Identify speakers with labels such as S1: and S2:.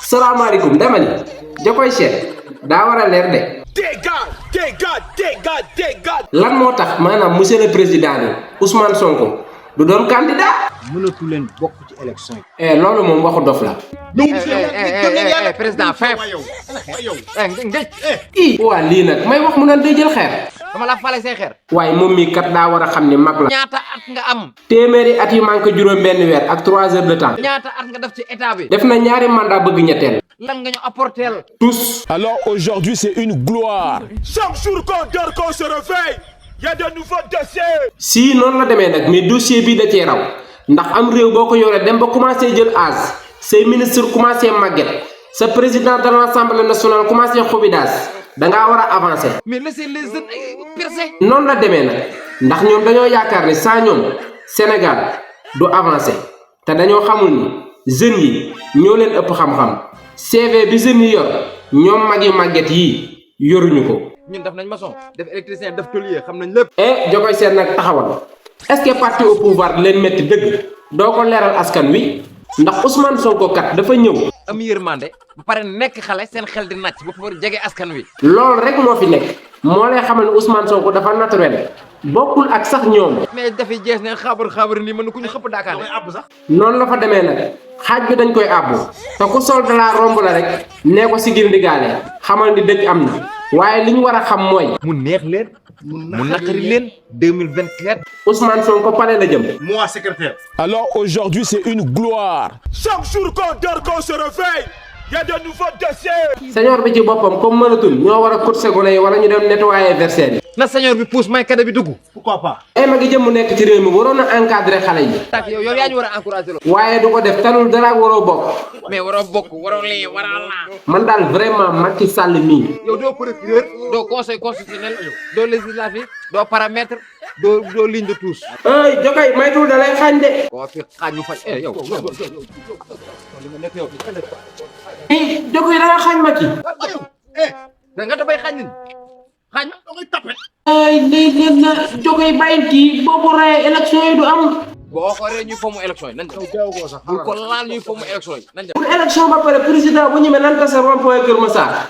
S1: salaamaaleykum dama ni Jokoy Cheikh daa war a leer de. lan moo tax maanaam monsieur le président ni Ousmane Sonko du doon candidat.
S2: mënatu leen bokk ci élection yi.
S1: loolu moom waxu dof la.
S3: président fin
S1: waa lii nag may wax mu naan day jël xeer.
S3: dama la fale say xeer.
S1: waaye moom mii kat daa war a xam ni mag la.
S3: ñaata at nga am.
S1: téeméeri at yu manqué juróom benn weer ak 3 heures de temps.
S3: ñaata at nga def ci état bi.
S1: def na ñaari mandat bëgg ñetteel.
S3: lan nga ñu apporteel.
S1: tous.
S4: Alors aujourd'hui c'est une gloire.
S5: Chaque jour qu'on dort, qu'on se réveille, il y a de nouveaux dossiers.
S1: si noonu la demee nag mais dossier bi da cee raw ndax am réew boo ko yoree dem ba commencé jël âge say ministre commencé màgget sa président de l'Assemblée nationale commencé xubidaas dangaa war a avancer.
S3: mais laissez les jeunes percer.
S1: noonu la demee nag ndax ñoom dañoo yaakaar ni saa ñoom Sénégal du avancer te dañoo xamul ni jeunes yi ñoo leen ëpp xam-xam CV bi jeunes yi yor ñoom mag yu màgget yii yoruñu ko.
S3: ñun def nañ maçon def électricien def tôlier xam nañ lépp.
S1: Jokoy Cheikh nag taxawal est-ce que parti au pouvoir di leen métti dëgg doo ko leeral askan wi ndax Ousmane Sonko kat dafa ñëw.
S3: am yërmande ba pare nekk xale seen xel di nàcc ba fa jege askan wi.
S1: loolu rek moo fi nekk moo lay xamal ne Ousmane Sonko dafa naturel bokkul ak sax ñoom.
S3: mais dafay jees ne xaabar nii mën na ku ñu xëpp daakaane.
S1: noonu la fa demee nag xaaj bi dañ koy àbbu te ku sol de la romb la rek nee ko si gir ndigaale xamal ni dëgg am na waaye li ñu war a xam mooy.
S3: mu neex leen. mu naqari leen 2024.
S1: Ousmane Sonko palais la jëm.
S5: Moi, secrétaire.
S4: Alors aujourd'hui c'est une gloire.
S5: Chaque jour qu'on dort, qu'on se réveille, il y a de nouveaux dossiers.
S1: señor bi ci boppam comme mënatul ñoo war a course gone yi wala ñu dem nettoyer verset yi.
S3: na señor bi pousse may kada bi dugg.
S5: Pourquoi pas?
S1: ma ngi jëm mu nekk ci réew mi waroon a encadrer xale yi.
S3: tak yow yaa ñu war a encourager loolu.
S1: waaye du ko def talul dara waroo bokk.
S3: mais waroo bokk waroo lii waroo laa.
S1: man daal vraiment Macky Sall mii.
S3: yow doo procureur doo conseil constitutionnel doo législatif doo paramètre doo ligne de touche.
S1: ay Jokoy maytul da lay xañ de.
S3: koo fi xaaj mu faj yow.
S1: Jokoy da nga xañ Macky.
S3: da nga dafay xaaj nit xaaj.
S1: ay léeg-léeg na Jokoy bàyyi kii boobu rayee élection yi du am.
S3: boo xoolee ñuy fomu élection yi nañ dem. bu ko laal ñuy fomu élection yi nañ dem.
S1: pour élection ba pare président bu ñëwee nan tase rond-point Kër Massar